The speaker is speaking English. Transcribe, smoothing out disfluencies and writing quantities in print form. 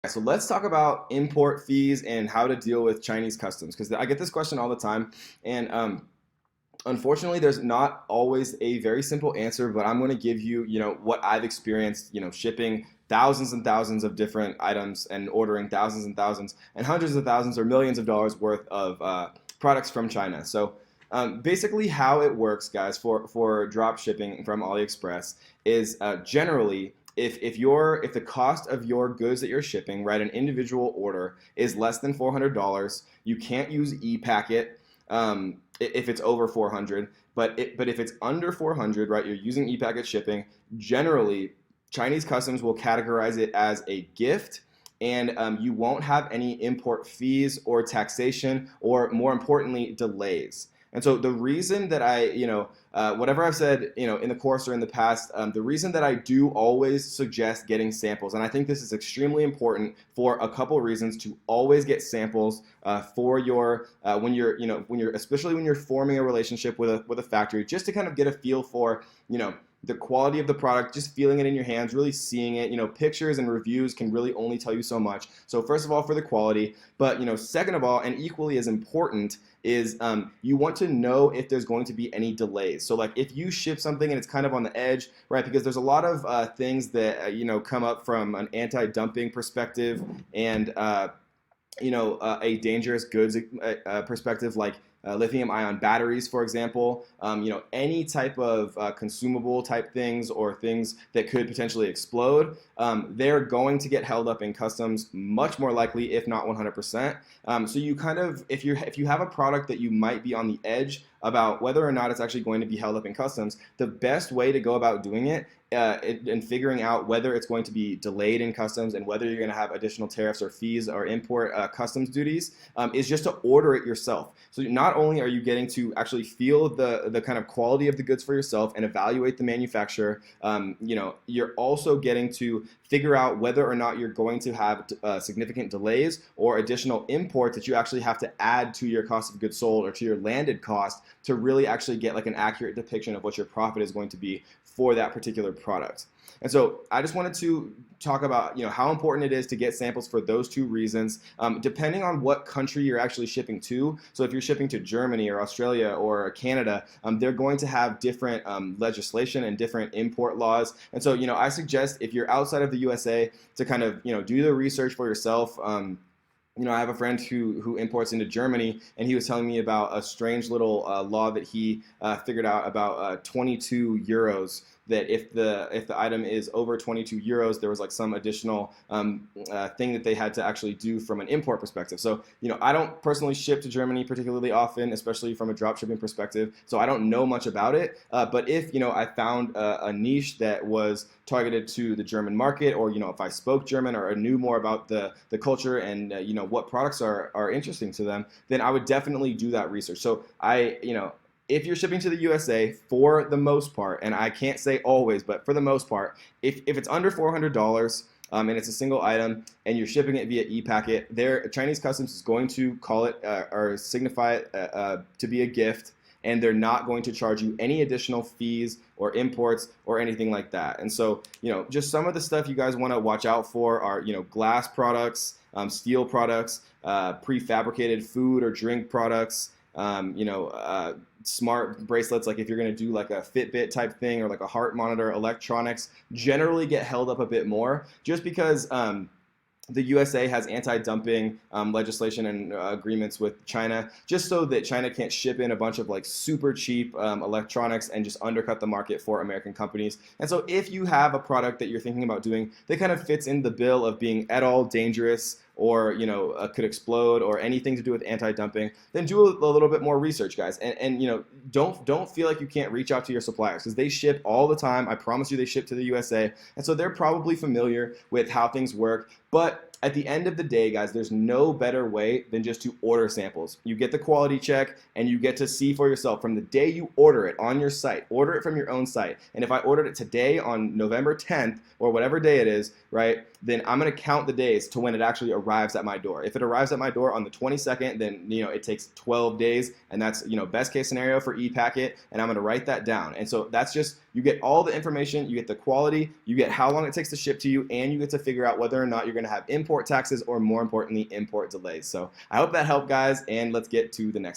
So let's talk about import fees and how to deal with Chinese customs because I get this question all the time, and unfortunately, there's not always a very simple answer. But I'm going to give you, what I've experienced, shipping thousands and thousands of different items and ordering thousands and thousands and hundreds of thousands or millions of dollars worth of products from China. So basically, how it works, guys, for drop shipping from AliExpress is generally if the cost of your goods that you're shipping, right, an individual order is less than $400, you can't use ePacket if it's over 400. But if it's under 400, right, you're using ePacket shipping. Generally, Chinese customs will categorize it as a gift, and you won't have any import fees or taxation, or more importantly, delays. And so the reason that whatever I've said, in the course or in the past, the reason that I do always suggest getting samples, and I think this is extremely important for a couple reasons, to always get samples for your especially when you're forming a relationship with a factory, just to kind of get a feel for, the quality of the product, just feeling it in your hands, really seeing it. Pictures and reviews can really only tell you so much. So first of all, for the quality, but second of all, and equally as important, is you want to know if there's going to be any delays. So like if you ship something and it's kind of on the edge, right? Because there's a lot of things that come up from an anti-dumping perspective and a dangerous goods perspective, like lithium-ion batteries, for example. Any type of consumable type things or things that could potentially explode, they're going to get held up in customs, much more likely, if not 100%. So you kind of, if you have a product that you might be on the edge about whether or not it's actually going to be held up in customs, the best way to go about doing it and figuring out whether it's going to be delayed in customs and whether you're going to have additional tariffs or fees or import customs duties is just to order it yourself. So not only are you getting to actually feel the kind of quality of the goods for yourself and evaluate the manufacturer, you're also getting to figure out whether or not you're going to have significant delays or additional imports that you actually have to add to your cost of goods sold or to your landed cost to really actually get like an accurate depiction of what your profit is going to be for that particular product. And so I just wanted to talk about how important it is to get samples for those two reasons, depending on what country you're actually shipping to. So if you're shipping to Germany or Australia or Canada, they're going to have different legislation and different import laws. And so I suggest, if you're outside of the USA, to kind of do the research for yourself. I have a friend who imports into Germany, and he was telling me about a strange little law that he figured out about 22 euros. That if the item is over 22 euros, there was like some additional thing that they had to actually do from an import perspective. So I don't personally ship to Germany particularly often, especially from a drop shipping perspective. So I don't know much about it. But if I found a niche that was targeted to the German market, or if I spoke German or knew more about the culture and what products are interesting to them, then I would definitely do that research. So if you're shipping to the USA, for the most part, and I can't say always, but for the most part, if it's under $400 and it's a single item and you're shipping it via ePacket, Chinese customs is going to call it or signify it to be a gift, and they're not going to charge you any additional fees or imports or anything like that. And so, just some of the stuff you guys want to watch out for are, glass products, steel products, prefabricated food or drink products, smart bracelets, like if you're going to do like a Fitbit type thing or like a heart monitor, electronics generally get held up a bit more, just because the USA has anti-dumping legislation and agreements with China, just so that China can't ship in a bunch of like super cheap electronics and just undercut the market for American companies. And so if you have a product that you're thinking about doing that kind of fits in the bill of being at all dangerous, or could explode, or anything to do with anti-dumping, then do a little bit more research, guys. And don't feel like you can't reach out to your suppliers, because they ship all the time. I promise you, they ship to the USA, and so they're probably familiar with how things work. But at the end of the day, guys, there's no better way than just to order samples. You get the quality check, and you get to see for yourself from the day you order it on your site. Order it from your own site. And if I ordered it today on November 10th, or whatever day it is, right, then I'm going to count the days to when it actually arrives at my door. If it arrives at my door on the 22nd, then it takes 12 days, and that's best case scenario for ePacket, and I'm going to write that down. And so that's just, you get all the information, you get the quality, you get how long it takes to ship to you, and you get to figure out whether or not you're going to have import taxes or, more importantly, import delays. So I hope that helped, guys, and let's get to the next one.